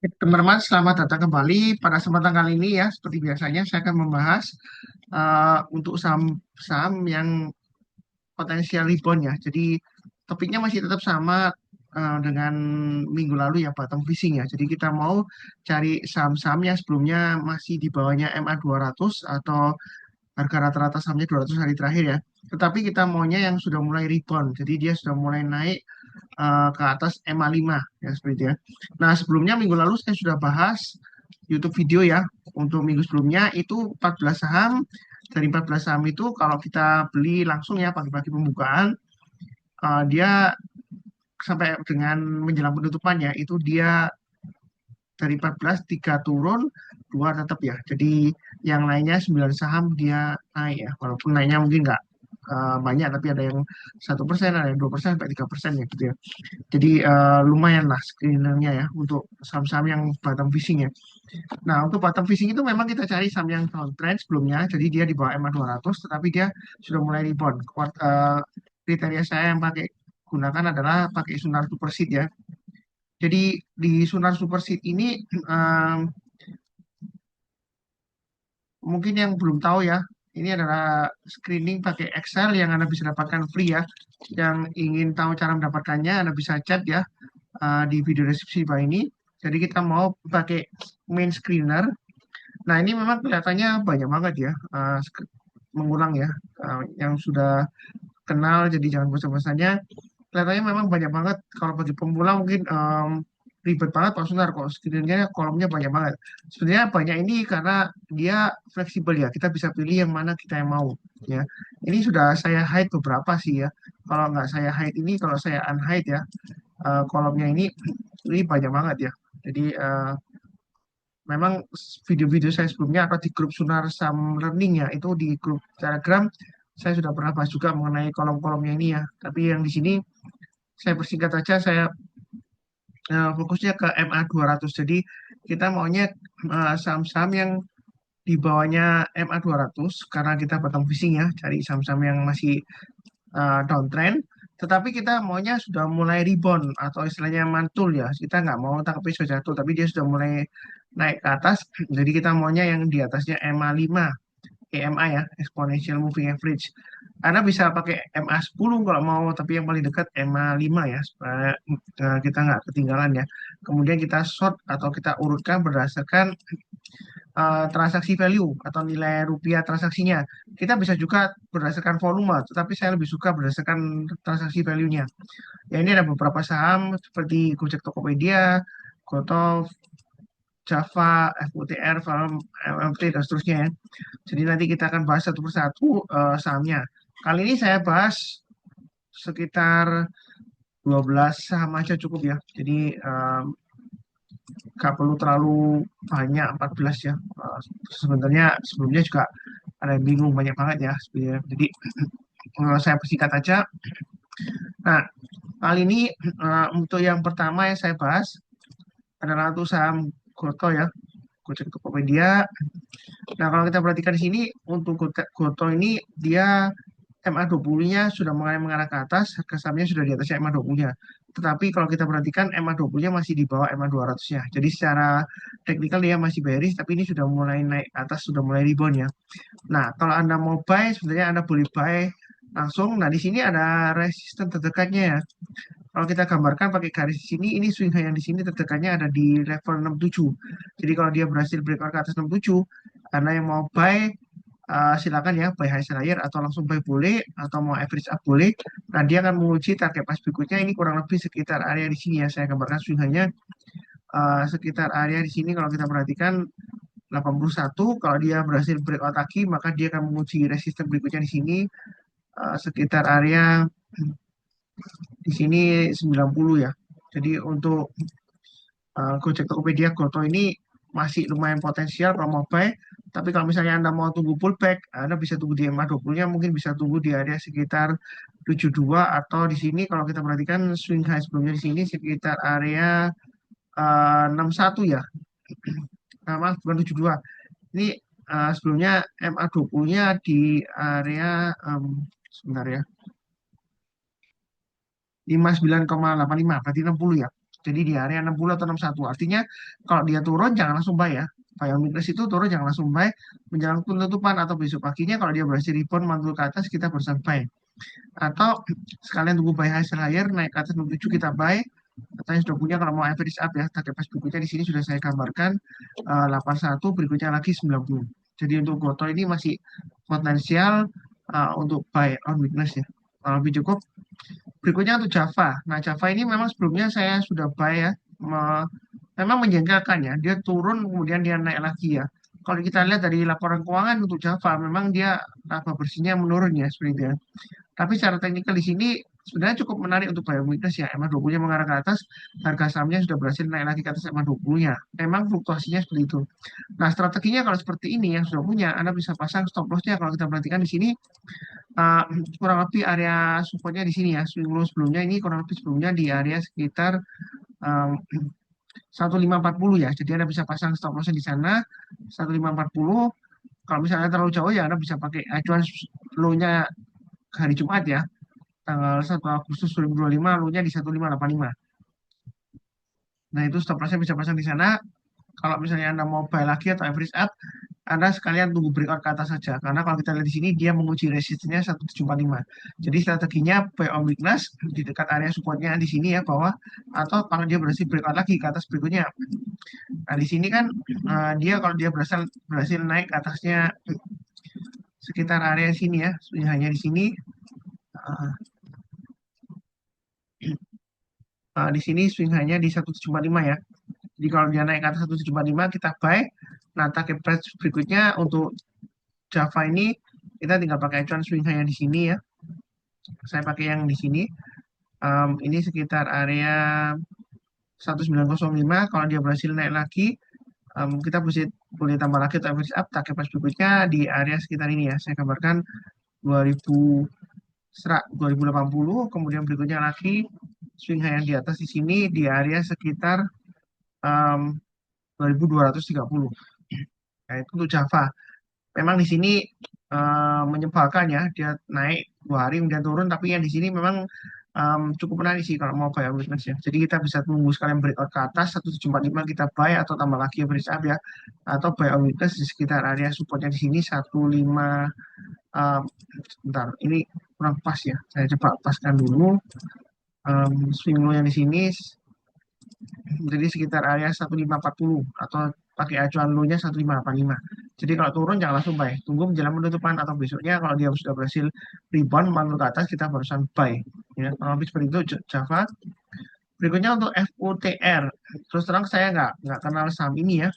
Teman-teman, selamat datang kembali. Pada kesempatan kali ini ya, seperti biasanya saya akan membahas untuk saham-saham yang potensial rebound ya. Jadi topiknya masih tetap sama dengan minggu lalu ya, bottom fishing ya. Jadi kita mau cari saham-saham yang sebelumnya masih di bawahnya MA 200 atau harga rata-rata sahamnya 200 hari terakhir ya. Tetapi kita maunya yang sudah mulai rebound. Jadi dia sudah mulai naik ke atas MA5 ya seperti itu ya. Nah, sebelumnya minggu lalu saya sudah bahas YouTube video ya. Untuk minggu sebelumnya itu 14 saham. Dari 14 saham itu kalau kita beli langsung ya pagi-pagi pembukaan, dia sampai dengan menjelang penutupannya itu dia dari 14 3 turun, 2 tetap ya. Jadi yang lainnya 9 saham dia naik ya. Walaupun naiknya mungkin nggak banyak, tapi ada yang 1%, ada yang 2% sampai 3% ya gitu ya. Jadi lumayan lah screenernya ya untuk saham-saham yang bottom fishing ya. Nah, untuk bottom fishing itu memang kita cari saham yang downtrend sebelumnya, jadi dia di bawah MA 200, tetapi dia sudah mulai rebound. Kriteria saya yang pakai gunakan adalah pakai Sunar Super Seed ya. Jadi di Sunar Super Seed ini eh, mungkin yang belum tahu ya, ini adalah screening pakai Excel yang Anda bisa dapatkan free ya. Yang ingin tahu cara mendapatkannya, Anda bisa chat ya di video deskripsi bawah ini. Jadi kita mau pakai main screener. Nah, ini memang kelihatannya banyak banget ya, mengulang ya, yang sudah kenal, jadi jangan bosan-bosannya. Kelihatannya memang banyak banget. Kalau bagi pemula mungkin ribet banget Pak Sunar, kok screenernya kolomnya banyak banget. Sebenarnya banyak ini karena dia fleksibel ya, kita bisa pilih yang mana kita yang mau ya. Ini sudah saya hide beberapa sih ya. Kalau nggak saya hide ini, kalau saya unhide ya, kolomnya ini banyak banget ya. Jadi memang video-video saya sebelumnya atau di grup Sunar Sam Learning ya, itu di grup Telegram saya sudah pernah bahas juga mengenai kolom-kolomnya ini ya. Tapi yang di sini saya persingkat saja, saya fokusnya ke MA 200. Jadi kita maunya saham-saham yang di bawahnya MA 200 karena kita bottom fishing ya, cari saham-saham yang masih downtrend, tetapi kita maunya sudah mulai rebound atau istilahnya mantul ya. Kita nggak mau tangkap pisau jatuh, tapi dia sudah mulai naik ke atas. Jadi kita maunya yang di atasnya MA5, EMA ya, Exponential Moving Average. Anda bisa pakai MA10 kalau mau, tapi yang paling dekat MA5 ya, supaya kita nggak ketinggalan ya. Kemudian kita short atau kita urutkan berdasarkan transaksi value atau nilai rupiah transaksinya. Kita bisa juga berdasarkan volume, tetapi saya lebih suka berdasarkan transaksi value-nya. Ya, ini ada beberapa saham seperti Gojek Tokopedia, Gotoh, Java, FUTR, Farm, MMT, dan seterusnya ya. Jadi nanti kita akan bahas satu persatu sahamnya. Kali ini saya bahas sekitar 12 saham aja cukup ya. Jadi nggak perlu terlalu banyak 14 ya. Sebenarnya sebelumnya juga ada yang bingung banyak banget ya sebenarnya. Jadi saya persingkat aja. Nah, kali ini untuk yang pertama yang saya bahas adalah untuk saham Goto ya, Gojek Tokopedia. Nah, kalau kita perhatikan di sini untuk Goto ini dia MA20-nya sudah mulai mengarah ke atas, harga sahamnya sudah di atas MA20-nya. Tetapi kalau kita perhatikan MA20-nya masih di bawah MA200-nya. Jadi secara teknikal dia masih bearish, tapi ini sudah mulai naik ke atas, sudah mulai rebound ya. Nah, kalau Anda mau buy, sebenarnya Anda boleh buy langsung. Nah, di sini ada resisten terdekatnya ya. Kalau kita gambarkan pakai garis di sini, ini swing high yang di sini terdekatnya ada di level 67. Jadi kalau dia berhasil breakout ke atas 67, Anda yang mau buy, silakan ya buy high seller atau langsung buy boleh atau mau average up boleh. Nah, dia akan menguji target pas berikutnya ini kurang lebih sekitar area di sini ya. Saya gambarkan swing high-nya sekitar area di sini kalau kita perhatikan 81. Kalau dia berhasil breakout lagi maka dia akan menguji resisten berikutnya di sini sekitar area di sini 90 ya. Jadi untuk Gojek Tokopedia Goto ini masih lumayan potensial kalau mau buy. Tapi kalau misalnya Anda mau tunggu pullback, Anda bisa tunggu di MA20-nya, mungkin bisa tunggu di area sekitar 72 atau di sini kalau kita perhatikan swing high sebelumnya di sini sekitar area 61 ya. Nah, maaf, bukan 72. Ini sebelumnya MA20-nya di area sebentar ya. 59,85 berarti 60 ya. Jadi di area 60 atau 61. Artinya kalau dia turun jangan langsung buy ya. Buy on weakness itu turun jangan langsung buy menjelang penutupan atau besok paginya kalau dia berhasil rebound mantul ke atas kita barusan buy. Atau sekalian tunggu buy high sell higher naik ke atas 67 kita buy. Katanya sudah punya kalau mau average up ya. Target price berikutnya di sini sudah saya gambarkan 81 berikutnya lagi 90. Jadi untuk Goto ini masih potensial untuk buy on weakness ya. Lebih cukup. Berikutnya untuk Java. Nah, Java ini memang sebelumnya saya sudah buy ya. Memang menjengkelkan ya. Dia turun kemudian dia naik lagi ya. Kalau kita lihat dari laporan keuangan untuk Java, memang dia laba bersihnya menurun ya seperti itu ya. Tapi secara teknikal di sini sebenarnya cukup menarik untuk buy weakness ya. MA20-nya mengarah ke atas, harga sahamnya sudah berhasil naik lagi ke atas MA20-nya. Memang fluktuasinya seperti itu. Nah, strateginya kalau seperti ini yang sudah punya, Anda bisa pasang stop loss-nya kalau kita perhatikan di sini uh, kurang lebih area supportnya di sini ya. Swing low sebelumnya ini kurang lebih sebelumnya di area sekitar um, 1540 ya. Jadi Anda bisa pasang stop loss di sana 1540. Kalau misalnya terlalu jauh ya Anda bisa pakai acuan low-nya hari Jumat ya. Tanggal 1 Agustus 2025 low-nya di 1585. Nah, itu stop loss-nya bisa pasang di sana. Kalau misalnya Anda mau buy lagi atau average up, Anda sekalian tunggu breakout ke atas saja. Karena kalau kita lihat di sini, dia menguji resistennya 1745. Jadi strateginya buy on weakness di dekat area supportnya di sini ya bawah. Atau kalau dia berhasil breakout lagi ke atas berikutnya. Nah, di sini kan dia kalau dia berhasil naik ke atasnya sekitar area sini ya. Hanya di sini. uh, di sini swing hanya di 1745 ya. Jadi kalau dia naik ke atas 1745 kita buy. Nah, target price berikutnya untuk Java ini kita tinggal pakai acuan swing hanya di sini ya. Saya pakai yang di sini. Ini sekitar area 1905. Kalau dia berhasil naik lagi, kita boleh tambah lagi atau average up. Target price berikutnya di area sekitar ini ya. Saya gambarkan 2000 2080. Kemudian berikutnya lagi swing hanya di atas di sini di area sekitar um, 2230. Nah, itu untuk Java. Memang di sini menyebalkan ya, dia naik 2 hari kemudian turun, tapi yang di sini memang cukup menarik sih kalau mau buy on weakness ya. Jadi kita bisa tunggu sekalian breakout ke atas 1745 kita buy atau tambah lagi average up ya, atau buy on weakness di sekitar area supportnya di sini 15 bentar ini kurang pas ya. Saya coba paskan dulu swing low yang di sini jadi sekitar area 1540 atau pakai acuan low-nya 1585. Jadi kalau turun jangan langsung buy, tunggu menjelang penutupan atau besoknya kalau dia sudah berhasil rebound mantul ke atas kita barusan buy. Ya, kalau habis seperti itu Java. Berikutnya untuk FUTR. Terus terang saya nggak kenal saham ini ya.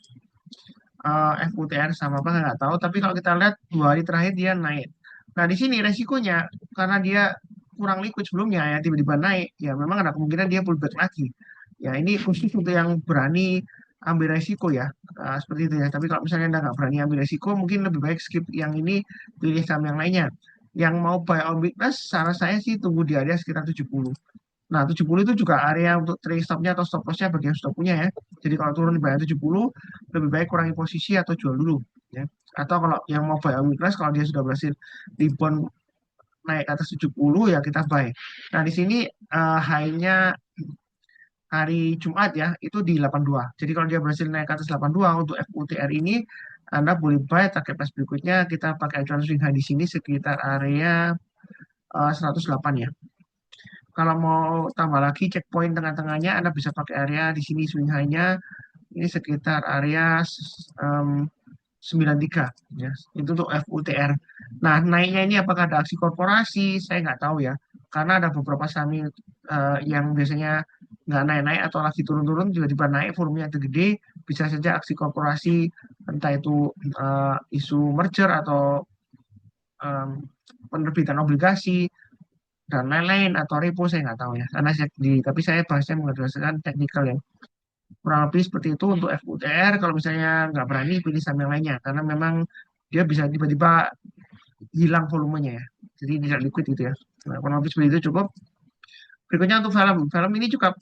FUTR sama apa saya nggak tahu. Tapi kalau kita lihat 2 hari terakhir dia naik. Nah di sini resikonya karena dia kurang liquid sebelumnya ya tiba-tiba naik ya memang ada kemungkinan dia pullback lagi. Ya ini khusus untuk yang berani ambil resiko ya. Seperti itu ya. Tapi kalau misalnya Anda nggak berani ambil resiko mungkin lebih baik skip yang ini pilih saham yang lainnya. Yang mau buy on weakness saran saya sih tunggu di area sekitar 70. Nah, 70 itu juga area untuk trade stopnya atau stop lossnya bagi yang sudah punya ya. Jadi kalau turun di bawah 70, lebih baik kurangi posisi atau jual dulu. Ya. Atau kalau yang mau buy on weakness, kalau dia sudah berhasil rebound naik ke atas 70, ya kita buy. Nah, di sini high-nya hari Jumat ya, itu di 82. Jadi kalau dia berhasil naik ke atas 82 untuk FUTR ini, Anda boleh buy target price berikutnya, kita pakai acuan swing high di sini sekitar area 108 ya. Kalau mau tambah lagi checkpoint tengah-tengahnya, Anda bisa pakai area di sini swing high-nya ini sekitar area 93 ya. Itu untuk FUTR. Nah, naiknya ini apakah ada aksi korporasi? Saya nggak tahu ya. Karena ada beberapa saham yang biasanya nggak naik-naik atau lagi turun-turun tiba-tiba naik volumenya gede, bisa saja aksi korporasi entah itu isu merger atau em, penerbitan obligasi dan lain-lain atau repo saya nggak tahu ya karena tapi saya bahasnya berdasarkan teknikal ya kurang lebih seperti itu untuk FUTR kalau misalnya nggak berani pilih saham yang lainnya karena memang dia bisa tiba-tiba hilang volumenya ya jadi tidak liquid gitu ya nah, kurang lebih seperti itu cukup berikutnya untuk film ini juga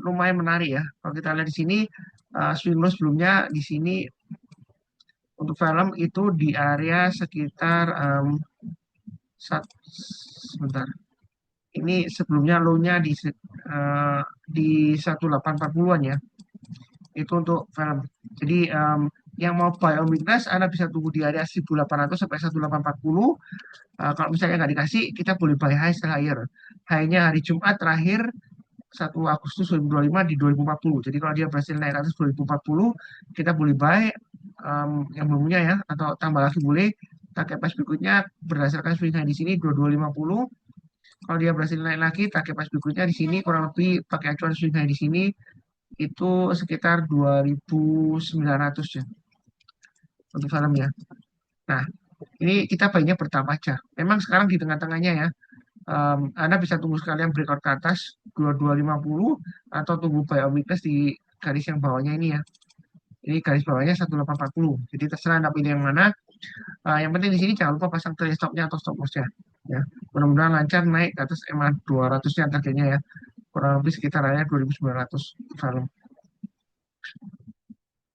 lumayan menarik ya kalau kita lihat di sini swing low sebelumnya di sini untuk film itu di area sekitar sebentar Ini sebelumnya low-nya di 1840-an ya. Itu untuk film. Jadi yang mau buy on weakness, Anda bisa tunggu di area 1800 sampai 1840. Kalau misalnya nggak dikasih, kita boleh buy high sell higher. High-nya hari Jumat terakhir 1 Agustus 2025 di 2040. Jadi kalau dia berhasil naik ke atas 2040, kita boleh buy yang belum punya ya, atau tambah lagi boleh. Target price berikutnya berdasarkan swing high di sini 2250. Kalau dia berhasil naik lagi, target price berikutnya di sini kurang lebih pakai acuan swing high di sini itu sekitar 2900 ya untuk sahamnya. Nah, ini kita bayinya bertahap aja. Memang sekarang di tengah-tengahnya ya, Anda bisa tunggu sekalian breakout ke atas 2250 atau tunggu buy on weakness di garis yang bawahnya ini ya. Ini garis bawahnya 1840. Jadi terserah Anda pilih yang mana. Yang penting di sini jangan lupa pasang trailing stop-nya atau stop loss-nya. Ya. Mudah-mudahan lancar naik ke atas EMA 200-nya targetnya ya. Kurang lebih sekitar area 2900 salam.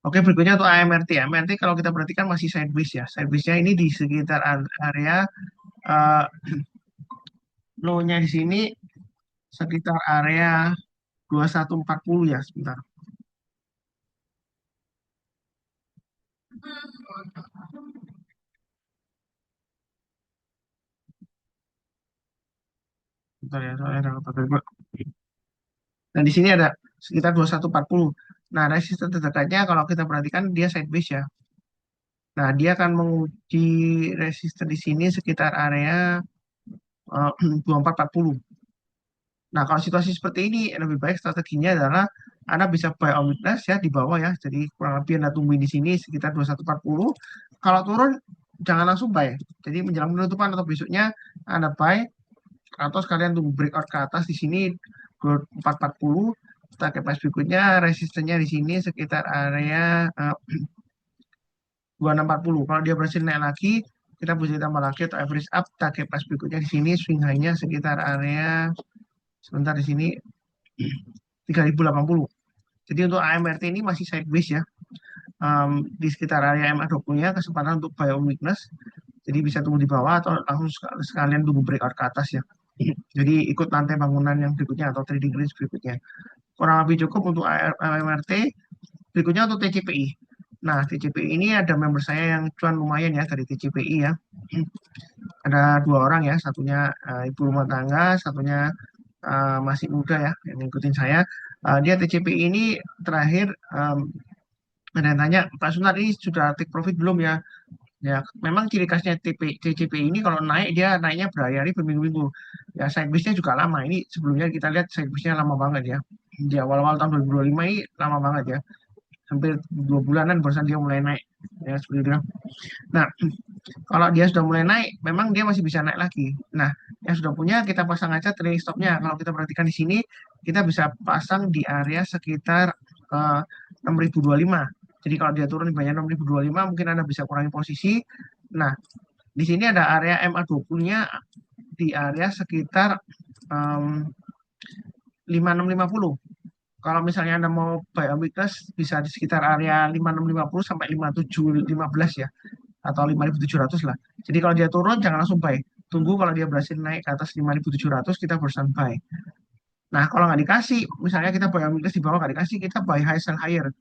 Oke, berikutnya untuk AMRT. AMRT kalau kita perhatikan masih sideways ya. Sideways-nya ini di sekitar area uh, low-nya di sini sekitar area 2140 ya, sebentar. Bentar ya, soalnya ada apa tadi, Pak. Dan di sini ada sekitar 2140. Nah, resisten terdekatnya kalau kita perhatikan dia sideways ya. Nah, dia akan menguji resisten di sini sekitar area 2440. Nah, kalau situasi seperti ini, lebih baik strateginya adalah Anda bisa buy on weakness ya di bawah ya. Jadi kurang lebih Anda tungguin di sini sekitar 2140. Kalau turun, jangan langsung buy. Jadi menjelang penutupan atau besoknya Anda buy atau sekalian tunggu breakout ke atas di sini 2440. Target price berikutnya resistennya di sini sekitar area 2640. Kalau dia berhasil naik lagi, kita bisa tambah lagi atau average up. Target price berikutnya di sini swing high-nya sekitar area sebentar di sini 3080. Jadi untuk AMRT ini masih sideways ya. Di sekitar area MA20-nya kesempatan untuk buy on weakness. Jadi bisa tunggu di bawah atau langsung sekalian tunggu breakout ke atas ya. Jadi ikut lantai bangunan yang berikutnya atau trading range berikutnya. Kurang lebih cukup untuk AMRT. Berikutnya untuk TCPI. Nah, TCPI ini ada member saya yang cuan lumayan ya dari TCPI ya. Ada 2 orang ya, satunya ibu rumah tangga, satunya masih muda ya yang ngikutin saya. Dia TCPI ini terakhir ada yang tanya, Pak Sunar ini sudah take profit belum ya? Ya, memang ciri khasnya TCPI ini kalau naik dia naiknya berhari-hari berminggu-minggu. Ya, sideways-nya juga lama. Ini sebelumnya kita lihat sideways-nya lama banget ya. Di awal-awal tahun 2025 ini lama banget ya. Hampir 2 bulanan barusan dia mulai naik. Ya, seperti itu. Nah, kalau dia sudah mulai naik, memang dia masih bisa naik lagi. Nah, yang sudah punya kita pasang aja trailing stop-nya. Kalau kita perhatikan di sini, kita bisa pasang di area sekitar 6025. Jadi kalau dia turun di banyak 6025, mungkin Anda bisa kurangi posisi. Nah, di sini ada area MA20-nya di area sekitar 5650. Kalau misalnya Anda mau buy on weakness, bisa di sekitar area 5650 sampai 5715 ya atau 5.700 lah. Jadi kalau dia turun jangan langsung buy. Tunggu kalau dia berhasil naik ke atas 5.700 kita barusan buy. Nah, kalau nggak dikasih, misalnya kita buy amicus di bawah nggak dikasih, kita buy high sell higher.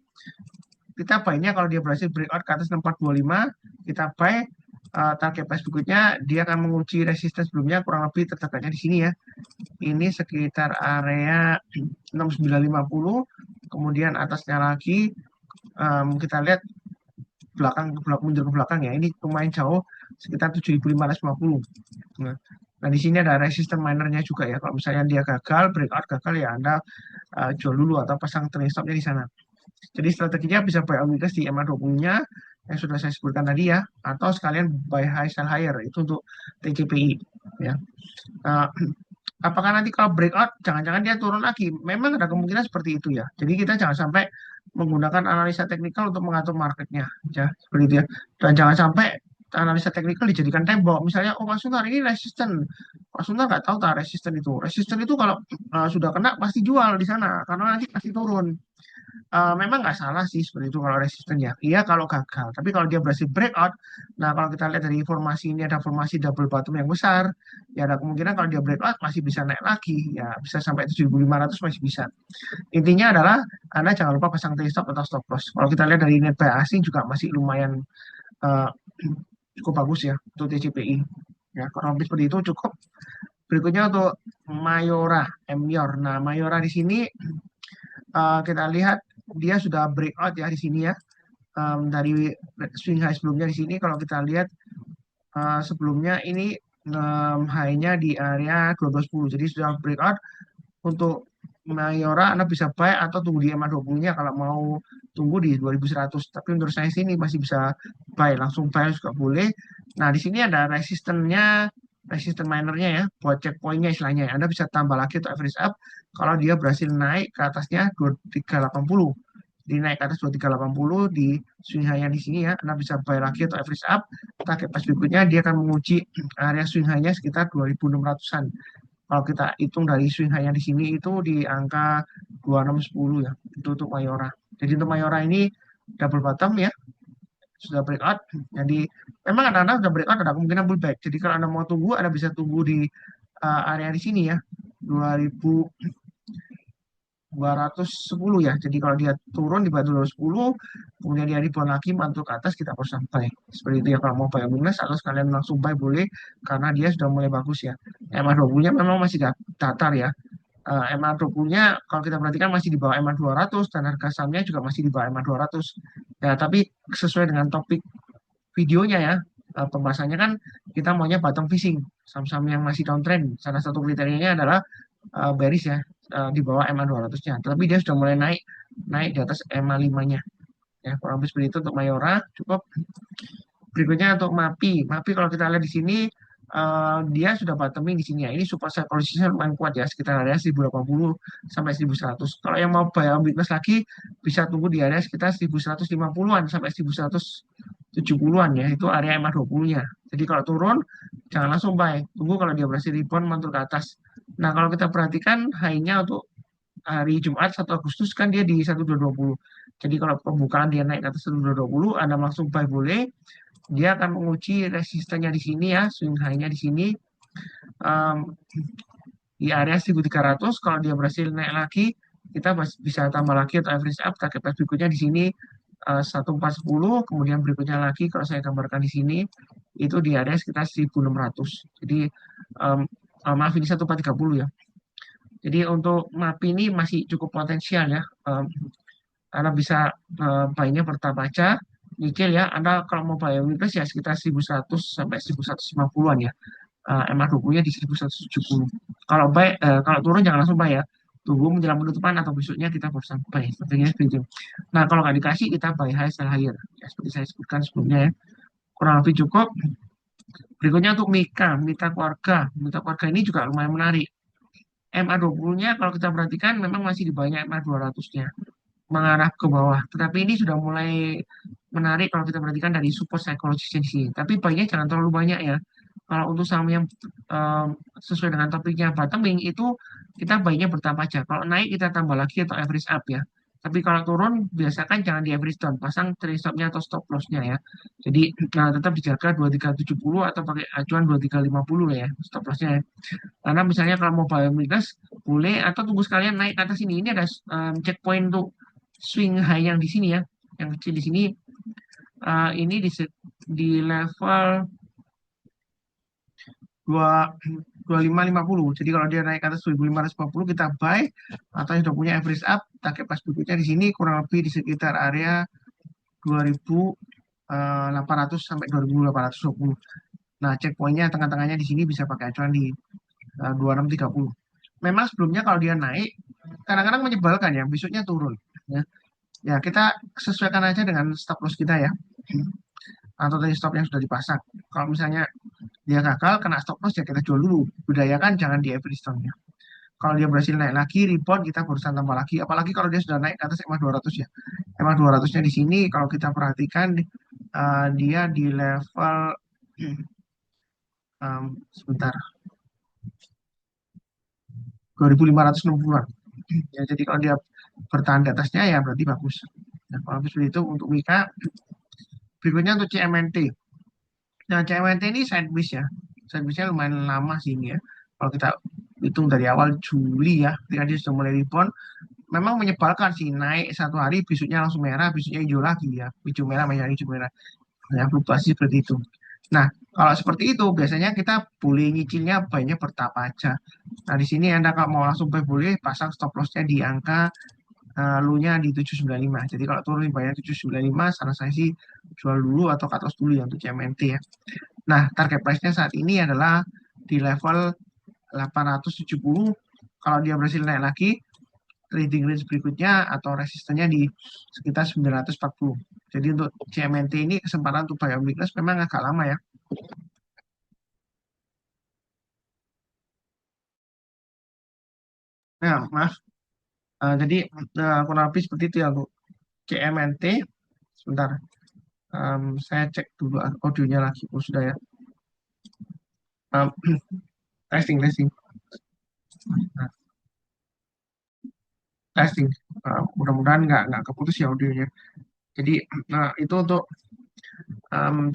Kita buy-nya kalau dia berhasil breakout ke atas 6425, kita buy target price berikutnya dia akan menguji resistance sebelumnya kurang lebih terdekatnya di sini ya. Ini sekitar area 6950, kemudian atasnya lagi kita lihat belakang mundur ke belakang ya. Ini lumayan jauh sekitar 7.550. Nah, di sini ada resisten minernya juga ya. Kalau misalnya dia gagal, breakout gagal ya Anda jual dulu atau pasang trailing stopnya di sana. Jadi strateginya bisa buy omnibus di MA20-nya yang sudah saya sebutkan tadi ya, atau sekalian buy high sell higher itu untuk TCPI ya. Uh, apakah nanti kalau breakout jangan-jangan dia turun lagi? Memang ada kemungkinan seperti itu ya. Jadi kita jangan sampai menggunakan analisa teknikal untuk mengatur marketnya, ya seperti itu ya. Dan jangan sampai analisa teknikal dijadikan tembok. Misalnya, oh Pak Suntar ini resisten. Pak Suntar nggak tahu tak resisten itu. Resisten itu kalau sudah kena pasti jual di sana karena nanti pasti turun. Memang nggak salah sih seperti itu kalau resisten ya. Iya kalau gagal. Tapi kalau dia berhasil breakout, nah kalau kita lihat dari formasi ini ada formasi double bottom yang besar, ya ada kemungkinan kalau dia breakout masih bisa naik lagi. Ya bisa sampai 7.500 masih bisa. Intinya adalah Anda jangan lupa pasang trade stop atau stop loss. Kalau kita lihat dari netbuy asing juga masih lumayan eh, cukup bagus ya untuk TCPI. Ya, kurang lebih seperti itu cukup. Berikutnya untuk Mayora, Emior. Nah, Mayora di sini kita lihat dia sudah breakout ya di sini ya. Dari swing high sebelumnya di sini kalau kita lihat sebelumnya ini high-nya di area 1210. Jadi sudah breakout untuk Mayora Anda bisa buy atau tunggu di EMA 20-nya kalau mau tunggu di 2100. Tapi menurut saya sini masih bisa buy, langsung buy juga boleh. Nah, di sini ada resisten minernya ya, buat checkpointnya istilahnya. Anda bisa tambah lagi atau average up kalau dia berhasil naik ke atasnya 2380. Jadi naik ke atas 2380 di swing high-nya di sini ya, Anda bisa buy lagi atau average up. Target pas berikutnya dia akan menguji area swing high-nya sekitar 2600-an. Kalau kita hitung dari swing high-nya di sini itu di angka 2610 ya, itu untuk Mayora. Jadi untuk Mayora ini double bottom ya, sudah breakout. Jadi memang kadang-kadang sudah breakout ada kemungkinan pullback. Jadi kalau Anda mau tunggu, Anda bisa tunggu di area di sini ya, 2210 ya. Jadi kalau dia turun di batu 210, kemudian dia rebound lagi mantul ke atas, kita harus sampai. Seperti itu ya kalau mau buy minus atau sekalian langsung buy boleh karena dia sudah mulai bagus ya. MA20-nya memang masih datar ya. MA20-nya kalau kita perhatikan masih di bawah MA200 dan harga sahamnya juga masih di bawah MA200. Ya, tapi sesuai dengan topik videonya ya, pembahasannya kan kita maunya bottom fishing, saham-saham yang masih downtrend. Salah satu kriterianya adalah bearish ya, di bawah MA 200-nya. Tapi dia sudah mulai naik naik di atas MA 5-nya. Ya, kurang lebih seperti itu untuk Mayora. Cukup. Berikutnya untuk MAPI. MAPI kalau kita lihat di sini dia sudah bottoming di sini ya. Ini support psychology-nya lumayan kuat ya, sekitar area 1080 sampai 1100. Kalau yang mau buy weakness lagi bisa tunggu di area sekitar 1150-an sampai 1170-an ya. Itu area MA 20-nya. Jadi kalau turun jangan langsung buy. Tunggu kalau dia berhasil rebound mantul ke atas. Nah, kalau kita perhatikan high-nya untuk hari Jumat 1 Agustus kan dia di 1220. Jadi kalau pembukaan dia naik ke atas 1220, Anda langsung buy boleh. Dia akan menguji resistennya di sini ya, swing high-nya di sini um, di area 1300. Kalau dia berhasil naik lagi, kita bisa tambah lagi atau average up. Target price berikutnya di sini 1410, kemudian berikutnya lagi kalau saya gambarkan di sini itu di area sekitar 1600. Jadi um, maaf ini 1430 ya. Jadi untuk MAPI ini masih cukup potensial ya. Anda bisa buy-nya bertahap aja, nyicil ya. Anda kalau mau buy weakness ya sekitar 1100 sampai 1150-an ya. MA20-nya di 1170. Kalau turun jangan langsung buy ya. Tunggu menjelang penutupan atau besoknya kita baru sampai. Sepertinya seperti itu. Nah, kalau nggak dikasih kita buy high sell higher. Ya, seperti saya sebutkan sebelumnya ya. Kurang lebih cukup. Berikutnya untuk Mita keluarga. Mita keluarga ini juga lumayan menarik. MA20-nya kalau kita perhatikan memang masih di banyak MA200-nya mengarah ke bawah. Tetapi ini sudah mulai menarik kalau kita perhatikan dari support psikologisnya di sini. Tapi baiknya jangan terlalu banyak ya. Kalau untuk saham yang sesuai dengan topiknya bottoming itu kita baiknya bertambah aja. Kalau naik kita tambah lagi atau average up ya. Tapi kalau turun biasakan jangan di average down, pasang trade stop-nya atau stop loss-nya ya. Jadi tetap dijaga 2370 atau pakai acuan 2350 ya stop loss-nya ya. Karena misalnya kalau mau buy minus boleh atau tunggu sekalian naik ke atas ini. Ini ada checkpoint untuk swing high yang di sini ya, yang kecil di sini. Ini di level 2550. Jadi kalau dia naik ke atas 2550 kita buy atau sudah punya average up, target pas berikutnya di sini kurang lebih di sekitar area 2800 sampai 2820. Nah, checkpointnya tengah-tengahnya di sini bisa pakai acuan di 2630. Memang sebelumnya kalau dia naik kadang-kadang menyebalkan ya, besoknya turun ya. Ya, kita sesuaikan aja dengan stop loss kita ya. Atau dari stop yang sudah dipasang. Kalau misalnya dia gagal kena stop loss ya kita jual dulu. Budayakan jangan di average down-nya. Kalau dia berhasil naik lagi, rebound kita berusaha tambah lagi. Apalagi kalau dia sudah naik ke atas EMA 200 ya. EMA 200-nya di sini kalau kita perhatikan dia di level sebentar 2560-an. Ya, jadi kalau dia bertahan di atasnya ya berarti bagus. Nah, kalau seperti itu untuk Mika. Berikutnya untuk CMNT. Nah, CMNT ini sideways ya. Sideways-nya lumayan lama sih ini ya. Kalau kita hitung dari awal Juli ya, ketika dia sudah mulai rebound, memang menyebalkan sih. Naik satu hari, besoknya langsung merah, besoknya hijau lagi ya. Hijau merah, merah, hijau merah. Ya, fluktuasi seperti itu. Nah, kalau seperti itu, biasanya kita boleh nyicilnya banyak bertahap aja. Nah, di sini Anda kalau mau langsung buy boleh pasang stop loss-nya di angka lu-nya di 795. Jadi kalau turun di bayar 795, saran saya sih jual dulu atau cut loss dulu ya untuk CMNT ya. Nah, target price-nya saat ini adalah di level 870. Kalau dia berhasil naik lagi, trading range berikutnya atau resistennya di sekitar 940. Jadi untuk CMNT ini kesempatan untuk buy on weakness memang agak lama ya. Nah, maaf. Jadi kurang lebih seperti itu ya untuk CMNT. Sebentar, saya cek dulu audionya lagi. Oh, sudah ya. Um, testing, testing. Nah, testing. Mudah-mudahan nggak keputus ya audionya. Jadi, nah, itu untuk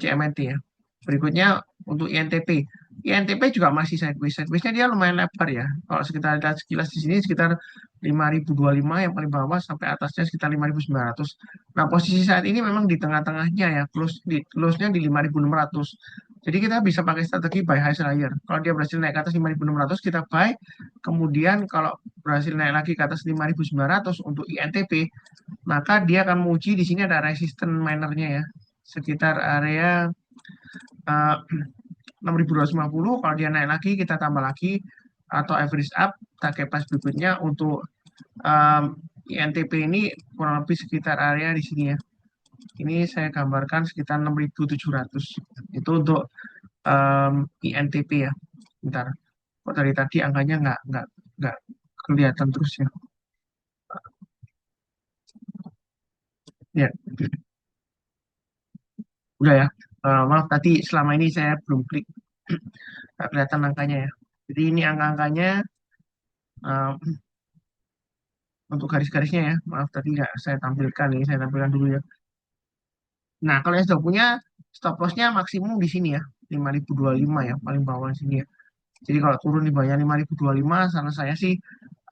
CMNT ya. Berikutnya untuk INTP. INTP juga masih sideways. Sideways-nya dia lumayan lebar ya. Kalau sekitar lihat sekilas di sini sekitar 5025 yang paling bawah sampai atasnya sekitar 5900. Nah, posisi saat ini memang di tengah-tengahnya ya. Close-nya di 5600. Jadi kita bisa pakai strategi buy high sell higher. Kalau dia berhasil naik ke atas 5600 kita buy. Kemudian kalau berhasil naik lagi ke atas 5900 untuk INTP, maka dia akan menguji di sini ada resisten minernya ya sekitar area 6250. Kalau dia naik lagi kita tambah lagi atau average up target price berikutnya untuk um, INTP ini kurang lebih sekitar area di sini ya. Ini saya gambarkan sekitar 6700. Itu untuk INTP ya. Bentar. Kok dari tadi angkanya nggak kelihatan terus ya. Ya, udah ya. Maaf tadi selama ini saya belum klik, nggak kelihatan angkanya ya. Jadi ini angka-angkanya uh, untuk garis-garisnya ya. Maaf tadi nggak saya tampilkan nih, saya tampilkan dulu ya. Nah, kalau yang sudah punya stop loss-nya maksimum di sini ya, 5025 ya, paling bawah di sini ya. Jadi kalau turun di bawahnya 5025, saran saya sih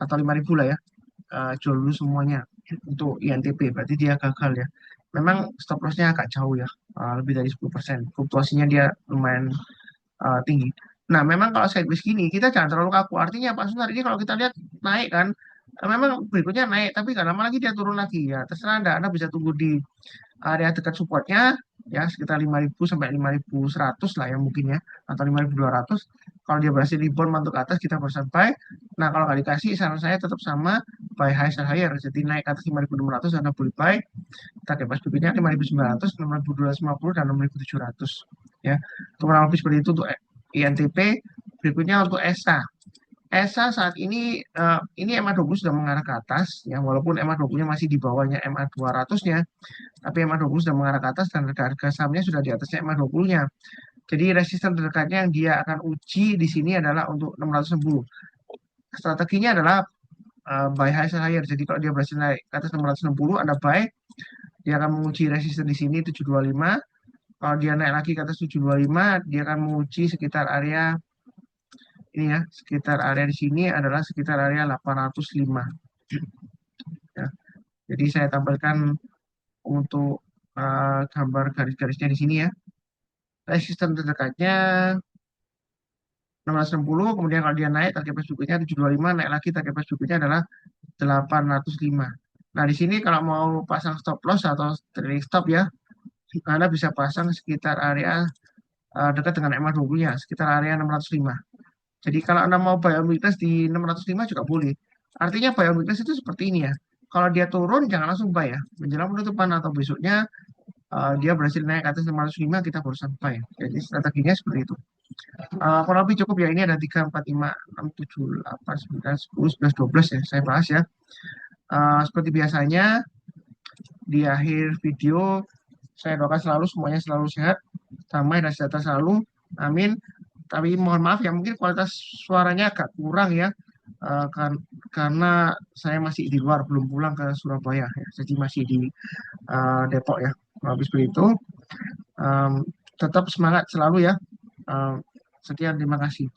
atau 5000 lah ya, jual dulu semuanya untuk INTP, berarti dia gagal ya. Memang stop loss-nya agak jauh ya, lebih dari 10%. Fluktuasinya dia lumayan tinggi. Nah, memang kalau sideways gini, kita jangan terlalu kaku. Artinya Pak Sunar ini kalau kita lihat naik kan, memang berikutnya naik, tapi gak lama lagi dia turun lagi ya. Terserah Anda bisa tunggu di area dekat supportnya ya sekitar 5000 sampai 5100 lah ya mungkin ya atau 5200. Kalau dia berhasil rebound masuk ke atas kita baru sampai. Nah, kalau nggak dikasih saran saya tetap sama buy high sell higher. Jadi naik ke atas 5600 Anda boleh buy. Target price berikutnya 5900, 6250 dan 6700 ya. Itu kurang lebih seperti itu untuk INTP. Berikutnya untuk ESA. ESA saat ini MA20 sudah mengarah ke atas ya, walaupun MA20-nya masih di bawahnya MA200-nya, tapi MA20 sudah mengarah ke atas dan harga sahamnya sudah di atasnya MA20-nya. Jadi resisten terdekatnya yang dia akan uji di sini adalah untuk 660. Strateginya adalah buy high sell higher. Jadi kalau dia berhasil naik ke atas 660, Anda buy. Dia akan menguji resisten di sini 725. Kalau dia naik lagi ke atas 725, dia akan menguji sekitar area ini ya, sekitar area di sini adalah sekitar area 805. Ya. Jadi saya tampilkan untuk gambar garis-garisnya di sini ya. Resisten terdekatnya 660, kemudian kalau dia naik target price berikutnya 725, naik lagi target price berikutnya adalah 805. Nah, di sini kalau mau pasang stop loss atau trailing stop ya, Anda bisa pasang sekitar area dekat dengan MA20-nya, sekitar area 605. Jadi kalau Anda mau buy on weakness di 605 juga boleh. Artinya buy on weakness itu seperti ini ya. Kalau dia turun jangan langsung buy ya. Menjelang penutupan atau besoknya dia berhasil naik ke atas 605 kita baru sampai. Jadi strateginya seperti itu. Kurang lebih cukup ya. Ini ada 3, 4, 5, 6, 7, 8, 9, 10, 11, 12 ya. Saya bahas ya. Seperti biasanya di akhir video Saya doakan selalu semuanya selalu sehat, damai dan sejahtera selalu. Amin. Tapi mohon maaf ya, mungkin kualitas suaranya agak kurang ya, karena saya masih di luar, belum pulang ke Surabaya ya. Jadi masih di Depok ya. Habis begitu, em, tetap semangat selalu ya. Em, Sekian, terima kasih.